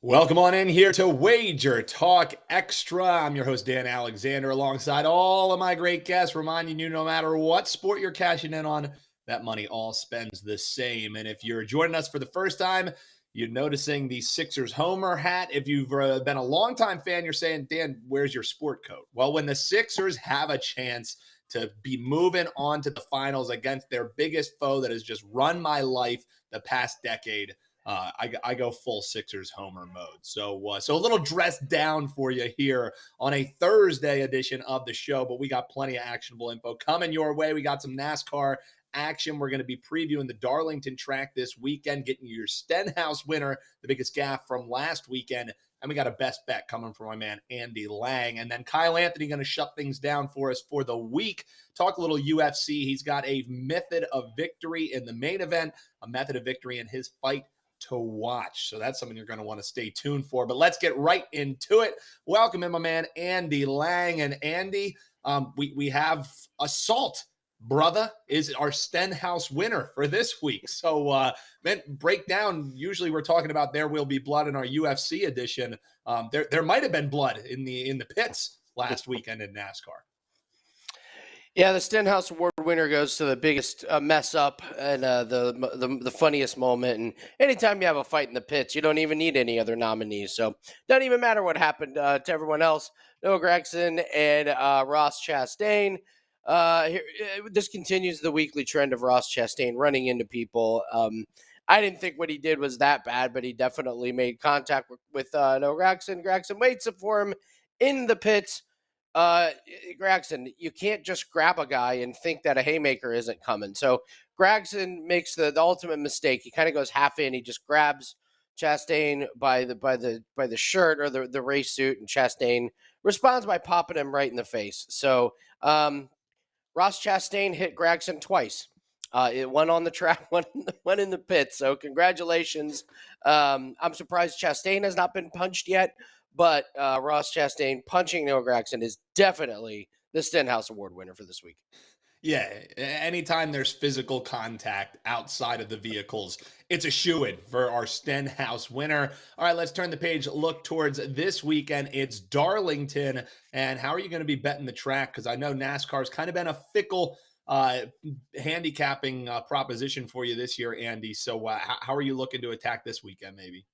Welcome on in here to WagerTalk Extra. I'm your host, Dan Alexander, alongside all of my great guests, reminding you no matter what sport you're cashing in on, that money all spends the same. And if you're joining us for the first time, you're noticing the Sixers Homer hat. If you've been a longtime fan, you're saying, Dan, where's your sport coat? Well, when the Sixers have a chance to be moving on to the finals against their biggest foe that has just run my life the past decade, I go full Sixers homer mode. So a little dressed down for you here on a Thursday edition of the show, but we got plenty of actionable info coming your way. We got some NASCAR action. We're going to be previewing the Darlington track this weekend, getting you your Stenhouse winner, the biggest gaffe from last weekend. And we got a best bet coming from my man, Andy Lang. And then Kyle Anthony going to shut things down for us for the week. Talk a little UFC. He's got a method of victory in the main event, a method of victory in his fight to watch. So that's something you're going to want to stay tuned for. But let's get right into it. Welcome in, my man, Andy Lang. And Andy, we have Assault, brother, is our Stenhouse winner for this week. So man, break down. Usually we're talking about There Will Be Blood in our UFC edition. There might have been blood in the pits last weekend in NASCAR. Yeah, the Stenhouse Award winner goes to the biggest mess up and the funniest moment. And anytime you have a fight in the pits, you don't even need any other nominees. So doesn't even matter what happened to everyone else. Noah Gragson and Ross Chastain. This continues the weekly trend of Ross Chastain running into people. I didn't think what he did was that bad, but he definitely made contact with Noah Gragson. Gragson waits for him in the pits. Gragson, you can't just grab a guy and think that a haymaker isn't coming. So Gragson makes the ultimate mistake. He kind of goes half in. He just grabs Chastain by the shirt or the race suit, and Chastain responds by popping him right in the face. So Ross Chastain hit Gragson twice. It one on the track, one in the pit. So congratulations. I'm surprised Chastain has not been punched yet. But Ross Chastain punching Noah Gragson is definitely the Stenhouse Award winner for this week. Yeah, anytime there's physical contact outside of the vehicles, it's a shoo-in for our Stenhouse winner. All right, let's turn the page, look towards this weekend. It's Darlington, and how are you going to be betting the track? Because I know NASCAR's kind of been a fickle handicapping proposition for you this year, Andy. So how are you looking to attack this weekend, maybe?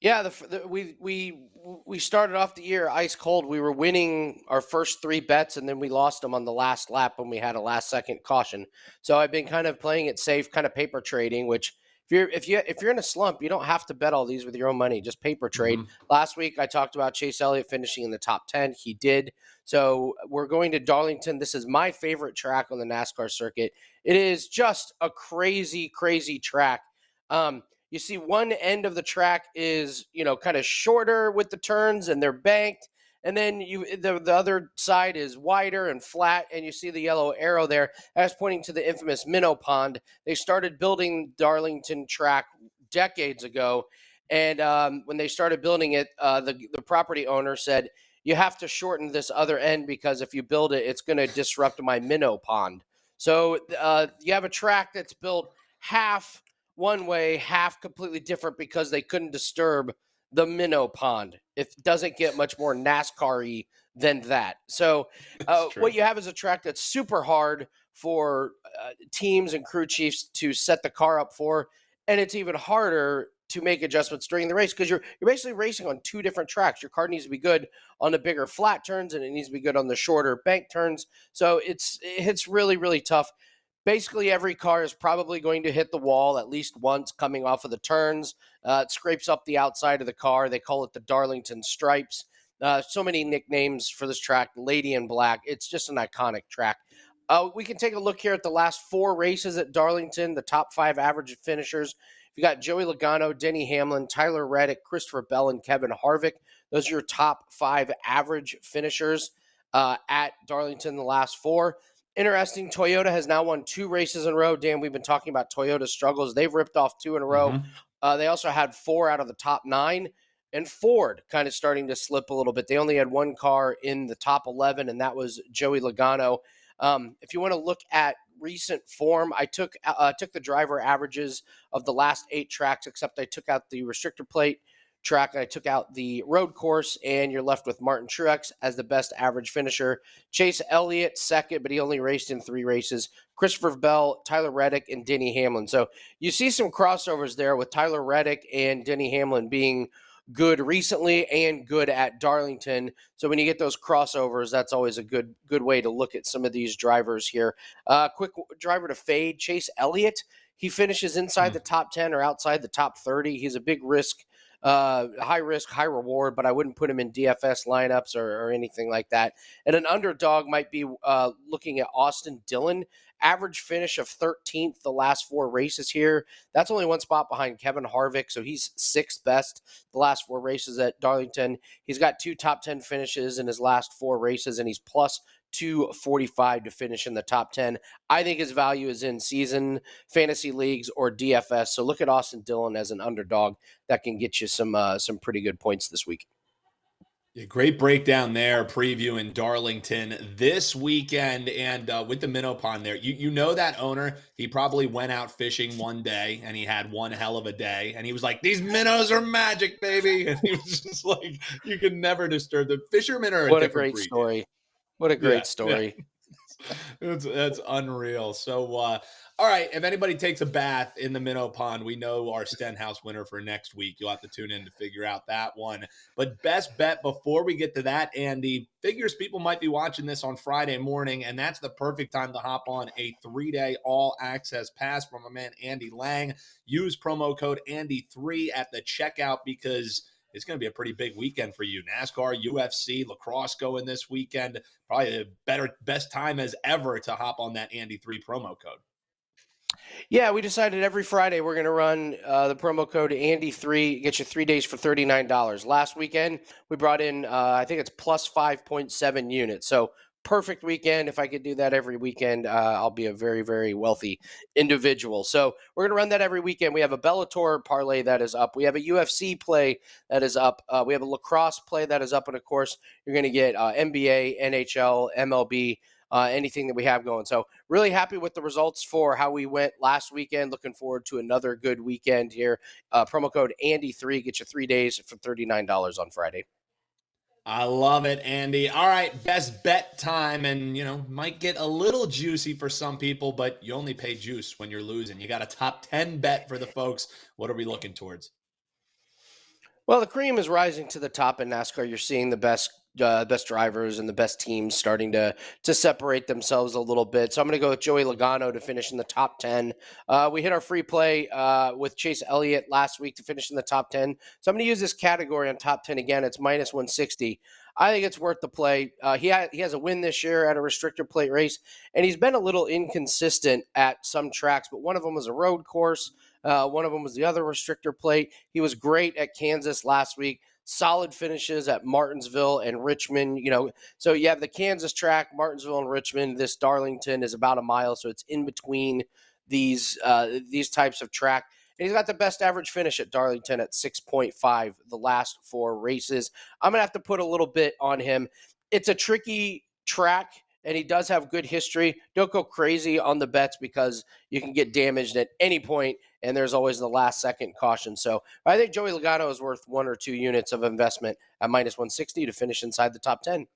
Yeah, we started off the year ice cold. We were winning our first three bets, and then we lost them on the last lap when we had a last second caution. So I've been kind of playing it safe, kind of paper trading. Which if you're in a slump, you don't have to bet all these with your own money. Just paper trade. Mm-hmm. Last week I talked about Chase Elliott finishing in the top 10. He did. So we're going to Darlington. This is my favorite track on the NASCAR circuit. It is just a crazy, crazy track. You see one end of the track is, kind of shorter with the turns and they're banked. And then the other side is wider and flat. And you see the yellow arrow there. That's pointing to the infamous Minnow Pond. They started building Darlington track decades ago. And when they started building it, the property owner said, you have to shorten this other end because if you build it, it's going to disrupt my Minnow Pond. So you have a track that's built half one way, half completely different because they couldn't disturb the Minnow Pond. It doesn't get much more NASCAR-y than that. So what you have is a track that's super hard for teams and crew chiefs to set the car up for, and it's even harder to make adjustments during the race because you're basically racing on two different tracks. Your car needs to be good on the bigger flat turns, and it needs to be good on the shorter bank turns. So it's really, really tough. Basically, every car is probably going to hit the wall at least once coming off of the turns. It scrapes up the outside of the car. They call it the Darlington Stripes. So many nicknames for this track, Lady in Black. It's just an iconic track. We can take a look here at the last four races at Darlington, the top five average finishers. You got Joey Logano, Denny Hamlin, Tyler Reddick, Christopher Bell, and Kevin Harvick. Those are your top five average finishers at Darlington the last four. Interesting, Toyota has now won two races in a row. Dan, we've been talking about Toyota's struggles. They've ripped off two in a row. Mm-hmm. They also had four out of the top nine. And Ford kind of starting to slip a little bit. They only had one car in the top 11, and that was Joey Logano. If you want to look at recent form, I took the driver averages of the last 8 tracks, except I took out the restrictor plate. track, and I took out the road course, and you're left with Martin Truex as the best average finisher. Chase Elliott second, but he only raced in 3 races. Christopher Bell, Tyler Reddick, and Denny Hamlin. So you see some crossovers there with Tyler Reddick and Denny Hamlin being good recently and good at Darlington. So when you get those crossovers, that's always a good way to look at some of these drivers here. Quick driver to fade, Chase Elliott. He finishes inside the top 10 or outside the top 30. He's a big risk, high risk, high reward, but I wouldn't put him in DFS lineups or anything like that. And an underdog might be looking at Austin Dillon. Average finish of 13th the last 4 races here. That's only 1 spot behind Kevin Harvick, so he's 6th best the last 4 races at Darlington. He's got 2 top 10 finishes in his last 4 races, and he's plus 245 to finish in the top 10. I think his value is in season fantasy leagues or DFS. So look at Austin Dillon as an underdog that can get you some pretty good points this week. Yeah, great breakdown there, previewing Darlington this weekend, and with the minnow pond there. You know that owner, he probably went out fishing one day, and he had one hell of a day, and he was like, these minnows are magic, baby, and he was just like, you can never disturb them. Fishermen are What a a great breed. story. What a great story. Yeah. That's unreal. So, all right, if anybody takes a bath in the minnow pond, we know our Stenhouse winner for next week. You'll have to tune in to figure out that one. But best bet before we get to that, Andy, figures people might be watching this on Friday morning, and that's the perfect time to hop on a 3-day all-access pass from my man Andy Lang. Use promo code Andy3 at the checkout because it's going to be a pretty big weekend for you. NASCAR, UFC, lacrosse going this weekend. Probably the best time as ever to hop on that Andy3 promo code. Yeah, we decided every Friday we're going to run the promo code Andy3, get you 3 days for $39. Last weekend, we brought in, I think it's plus 5.7 units. So perfect weekend. If I could do that every weekend, I'll be a very, very wealthy individual. So we're going to run that every weekend. We have a Bellator parlay that is up. We have a UFC play that is up. We have a lacrosse play that is up. And of course, you're going to get NBA, NHL, MLB, anything that we have going. So really happy with the results for how we went last weekend. Looking forward to another good weekend here. Promo code Andy3, get you 3 days for $39 on Friday. I love it, Andy. All right, best bet time, and might get a little juicy for some people, but you only pay juice when you're losing. You got a top 10 bet for the folks. What are we looking towards? Well, the cream is rising to the top in NASCAR. You're seeing the best drivers and the best teams starting to separate themselves a little bit. So I'm going to go with Joey Logano to finish in the top 10. We hit our free play with Chase Elliott last week to finish in the top 10. So I'm going to use this category on top 10 again. It's minus 160. I think it's worth the play. He has a win this year at a restrictor plate race, and he's been a little inconsistent at some tracks, but one of them was a road course. One of them was the other restrictor plate. He was great at Kansas last week. Solid finishes at Martinsville and Richmond. So you have the Kansas track, Martinsville and Richmond. This Darlington is about a mile, so it's in between these types of track. And he's got the best average finish at Darlington at 6.5 the last 4 races. I'm going to have to put a little bit on him. It's a tricky track, and he does have good history. Don't go crazy on the bets because you can get damaged at any point, and there's always the last-second caution. So I think Joey Logano is worth 1 or 2 units of investment at minus 160 to finish inside the top 10.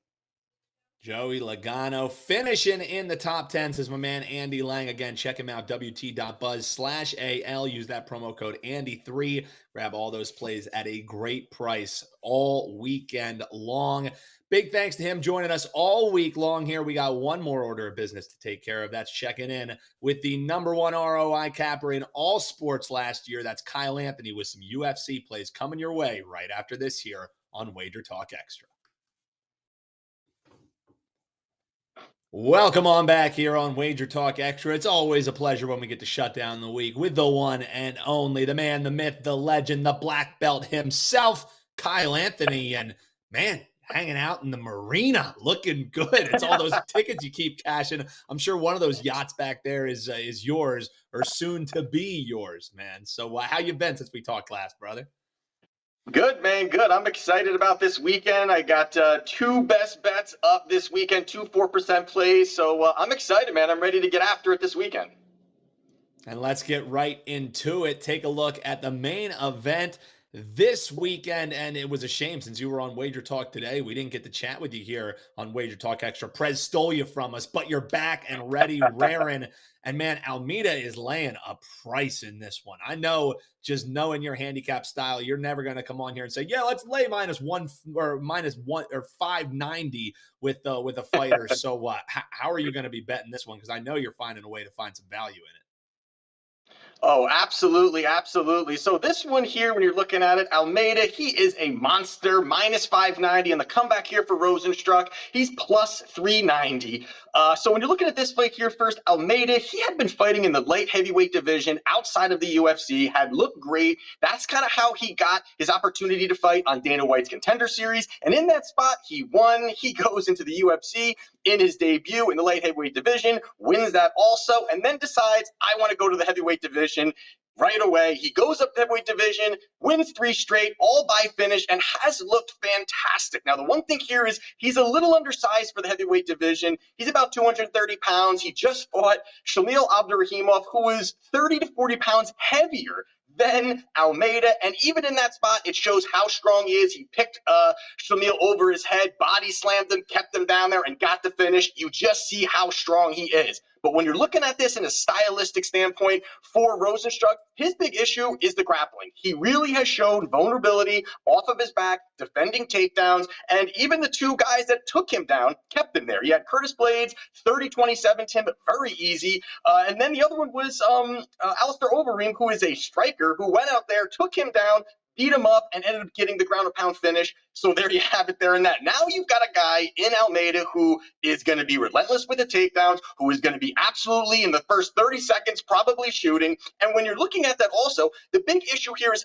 Joey Logano finishing in the top 10, says my man Andy Lang. Again, check him out, wt.buzz/AL. Use that promo code Andy3. Grab all those plays at a great price all weekend long. Big thanks to him joining us all week long here. We got one more order of business to take care of. That's checking in with the #1 ROI capper in all sports last year. That's Kyle Anthony with some UFC plays coming your way right after this here on WagerTalk Extra. Welcome on back here on WagerTalk Extra. It's always a pleasure when we get to shut down the week with the one and only, the man, the myth, the legend, the black belt himself, Kyle Anthony. And man, hanging out in the marina, looking good. It's all those tickets you keep cashing. I'm sure one of those yachts back there is yours or soon to be yours, man. So how you been since we talked last, brother? Good, man. Good. I'm excited about this weekend. I got 2 best bets up this weekend, 2 4% plays. So I'm excited, man. I'm ready to get after it this weekend. And let's get right into it. Take a look at the main event. this weekend, and it was a shame since you were on Wager Talk today. We didn't get to chat with you here on Wager Talk Extra. Prez stole you from us, but you're back and ready, raring. And man, Almeida is laying a price in this one. I know, just knowing your handicap style, you're never going to come on here and say, yeah, let's lay -1 or -1 or 590 with a fighter. So how are you going to be betting this one? Because I know you're finding a way to find some value in it. Oh, absolutely, absolutely. So this one here, when you're looking at it, Almeida, he is a monster, -590, and the comeback here for Rozenstruik, he's +390. So when you're looking at this fight here first, Almeida, he had been fighting in the light heavyweight division outside of the UFC, had looked great. That's kind of how he got his opportunity to fight on Dana White's Contender Series, and in that spot, he won. He goes into the UFC in his debut in the light heavyweight division, wins that also, and then decides, I want to go to the heavyweight division right away. He goes up the heavyweight division, wins 3 straight, all by finish, and has looked fantastic. Now, the one thing here is he's a little undersized for the heavyweight division. He's about 230 pounds. He just fought Shamil Abdurrahimov, who is 30 to 40 pounds heavier than Almeida, and even in that spot, it shows how strong he is. He picked Shamil over his head, body slammed him, kept him down there, and got the finish. You just see how strong he is. But when you're looking at this in a stylistic standpoint for Rozenstruik, his big issue is the grappling. He really has shown vulnerability off of his back, defending takedowns, and even the 2 guys that took him down kept him there. You had Curtis Blades, 30-27 him, very easy. And then the other one was Alistair Overeem, who is a striker, who went out there, took him down, beat him up, and ended up getting the ground and pound finish. So there you have it there in that. Now you've got a guy in Almeida who is going to be relentless with the takedowns, who is going to be absolutely in the first 30 seconds probably shooting. And when you're looking at that also, the big issue here is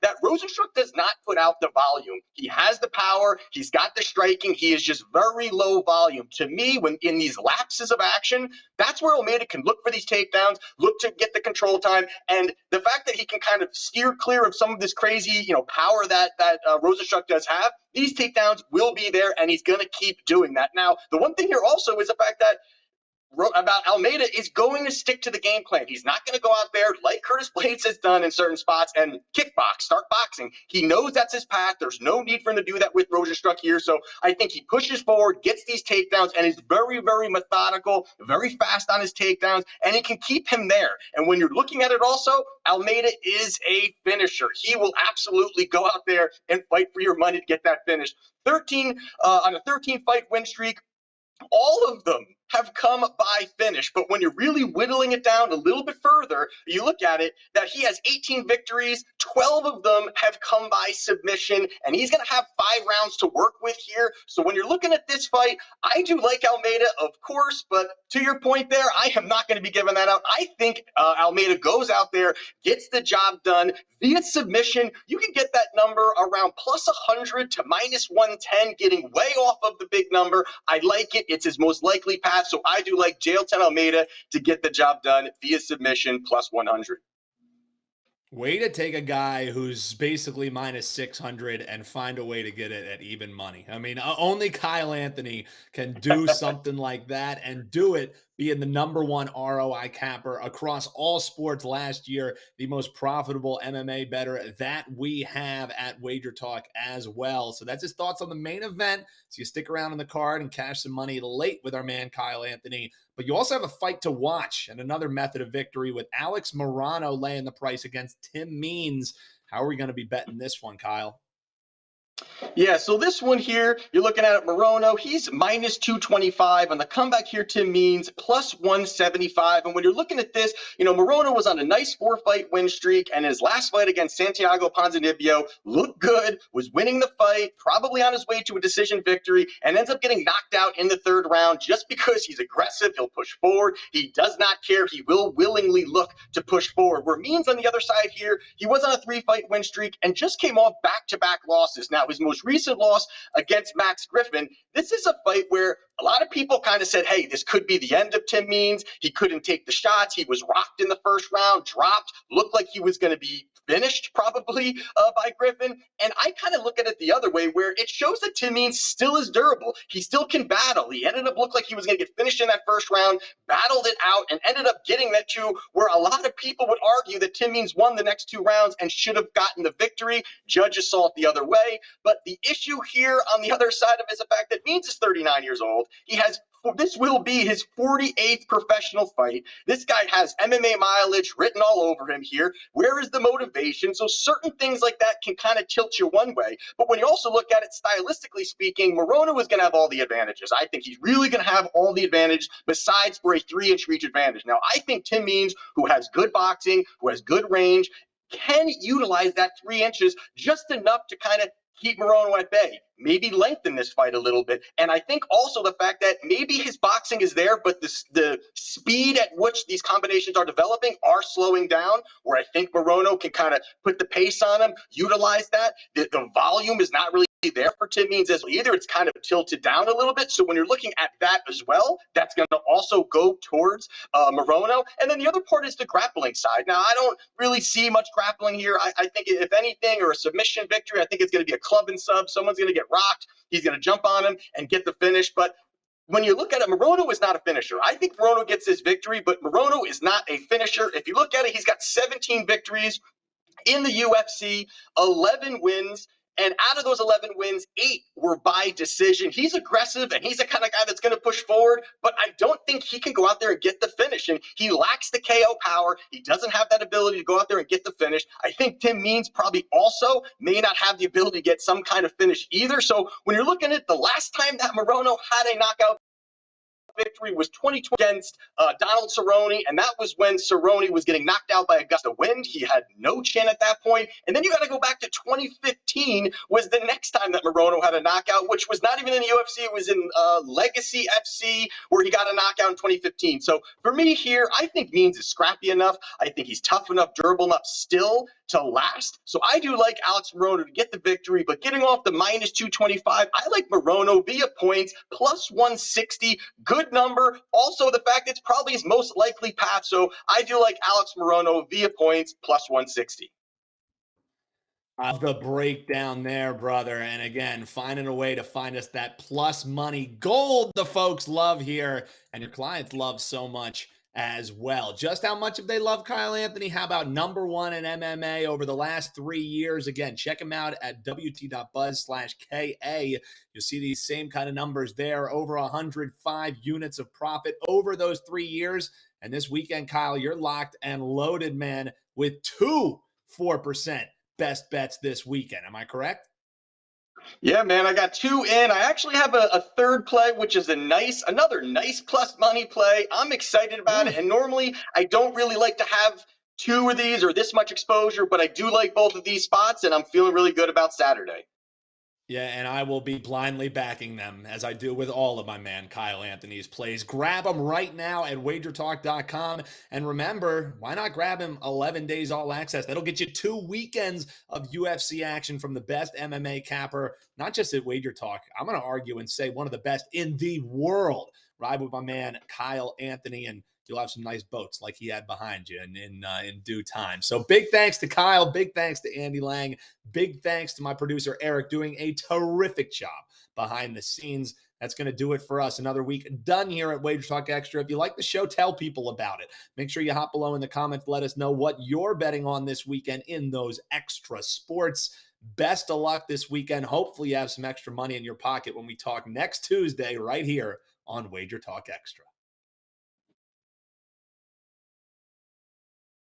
that Rozenstruik does not put out the volume. He has the power. He's got the striking. He is just very low volume. To me, when in these lapses of action, that's where Almeida can look for these takedowns, look to get the control time. And the fact that he can kind of steer clear of some of this crazy, power that Rozenstruik does have, these takedowns will be there, and he's going to keep doing that. Now, the one thing here also is the fact that about Almeida is going to stick to the game plan. He's not going to go out there like Curtis Blades has done in certain spots and kickbox, start boxing. He knows that's his path. There's no need for him to do that with Rozenstruik here. So I think he pushes forward, gets these takedowns, and is very, very methodical, very fast on his takedowns, and he can keep him there. And when you're looking at it also, Almeida is a finisher. He will absolutely go out there and fight for your money to get that finish. On a 13-fight win streak, all of them have come by finish. But when you're really whittling it down a little bit further, you look at it that he has 18 victories, 12 of them have come by submission, and he's going to have 5 rounds to work with here. So when you're looking at this fight, I do like Almeida, of course, but to your point there, I am not going to be giving that out. I think Almeida goes out there, gets the job done via submission. You can get that number around +100 to -110, getting way off of the big number. I like it. It's his most likely path. So I do like Jailton Almeida to get the job done via submission +100. Way to take a guy who's basically -600 and find a way to get it at even money. I mean, only Kyle Anthony can do something like that and do it being the #1 ROI capper across all sports last year, the most profitable MMA bettor that we have at Wager Talk as well. So that's his thoughts on the main event. So you stick around on the card and cash some money late with our man Kyle Anthony. But you also have a fight to watch and another method of victory with Alex Morono laying the price against Tim Means. How are we going to be betting this one, Kyle? Yeah, so this one here, you're looking at it, Morono, he's -225. On the comeback here, Tim Means +175. And when you're looking at this, Morono was on a nice 4-fight win streak, and his last fight against Santiago Ponzinibbio looked good, was winning the fight, probably on his way to a decision victory, and ends up getting knocked out in the 3rd round just because he's aggressive. He'll push forward. He does not care. He will willingly look to push forward. Where Means on the other side here, he was on a 3-fight win streak and just came off back-to-back losses. Now, his most recent loss against Max Griffin, this is a fight where a lot of people kind of said, hey, this could be the end of Tim Means. He couldn't take the shots. He was rocked in the first round, dropped, looked like he was going to be finished probably by Griffin. And I kind of look at it the other way, where it shows that Tim Means still is durable. He still can battle. He ended up looking like he was going to get finished in that first round, battled it out, and ended up getting that to where a lot of people would argue that Tim Means won the next 2 rounds and should have gotten the victory. Judges saw it the other way. But the issue here on the other side of it is the fact that Means is 39 years old. This will be his 48th professional fight. This guy has MMA mileage written all over him here. Where is the motivation? So certain things like that can kind of tilt you one way. But when you also look at it stylistically speaking, Morono is going to have all the advantages. I think he's really going to have all the advantage besides for a 3-inch reach advantage. Now, I think Tim Means, who has good boxing, who has good range, can utilize that 3 inches just enough to kind of keep Morono at bay, maybe lengthen this fight a little bit. And I think also the fact that maybe his boxing is there, but the speed at which these combinations are developing are slowing down, where I think Morono can kind of put the pace on him, utilize that. The volume is not really there for Tim Means as well. Either it's kind of tilted down a little bit. So when you're looking at that as well, that's going to also go towards Morono. And then the other part is the grappling side. Now, I don't really see much grappling here. I think if anything, or a submission victory, I think it's going to be a club and sub. Someone's going to get rocked. He's going to jump on him and get the finish. But when you look at it, Morono is not a finisher. I think Morono gets his victory, but Morono is not a finisher. If you look at it, he's got 17 victories in the UFC, 11 wins. And out of those 11 wins, 8 were by decision. He's aggressive, and he's the kind of guy that's going to push forward, but I don't think he can go out there and get the finish. And he lacks the KO power. He doesn't have that ability to go out there and get the finish. I think Tim Means probably also may not have the ability to get some kind of finish either. So when you're looking at the last time that Morono had a knockout victory was 2020 against Donald Cerrone, and that was when Cerrone was getting knocked out by a gust of wind. He had no chin at that point. And then you got to go back to 2015 was the next time that Morono had a knockout, which was not even in the UFC. It was in Legacy FC, where he got a knockout in 2015. So for me here, I think Means is scrappy enough. I think he's tough enough, durable enough still to last. So I do like Alex Morono to get the victory, but getting off the minus 225, I like Morono via points, plus 160, good number. Also, the fact it's probably his most likely path. So I do like Alex Morono via points, plus 160. Of the breakdown there, brother. And again, finding a way to find us that plus money gold the folks love here, and your clients love so much as well. Just how much have they loved Kyle Anthony? How about #1 in MMA over the last 3 years? Again, check him out at wt.buzz/KA. You'll see these same kind of numbers there, over 105 units of profit over those 3 years. And this weekend, Kyle, you're locked and loaded, man, with 2 4% best bets this weekend. Am I correct? Yeah, man, I got 2 in. I actually have a third play, which is another nice plus money play. I'm excited about it. And normally I don't really like to have 2 of these or this much exposure, but I do like both of these spots, and I'm feeling really good about Saturday. Yeah, and I will be blindly backing them, as I do with all of my man Kyle Anthony's plays. Grab them right now at WagerTalk.com. And remember, why not grab him 11 days all access? That'll get you 2 weekends of UFC action from the best MMA capper, not just at WagerTalk. I'm going to argue and say one of the best in the world. Ride with my man Kyle Anthony, and you'll have some nice boats like he had behind you in due time. So big thanks to Kyle. Big thanks to Andy Lang. Big thanks to my producer, Eric, doing a terrific job behind the scenes. That's going to do it for us. Another week done here at WagerTalk Extra. If you like the show, tell people about it. Make sure you hop below in the comments. Let us know what you're betting on this weekend in those extra sports. Best of luck this weekend. Hopefully you have some extra money in your pocket when we talk next Tuesday right here on WagerTalk Extra.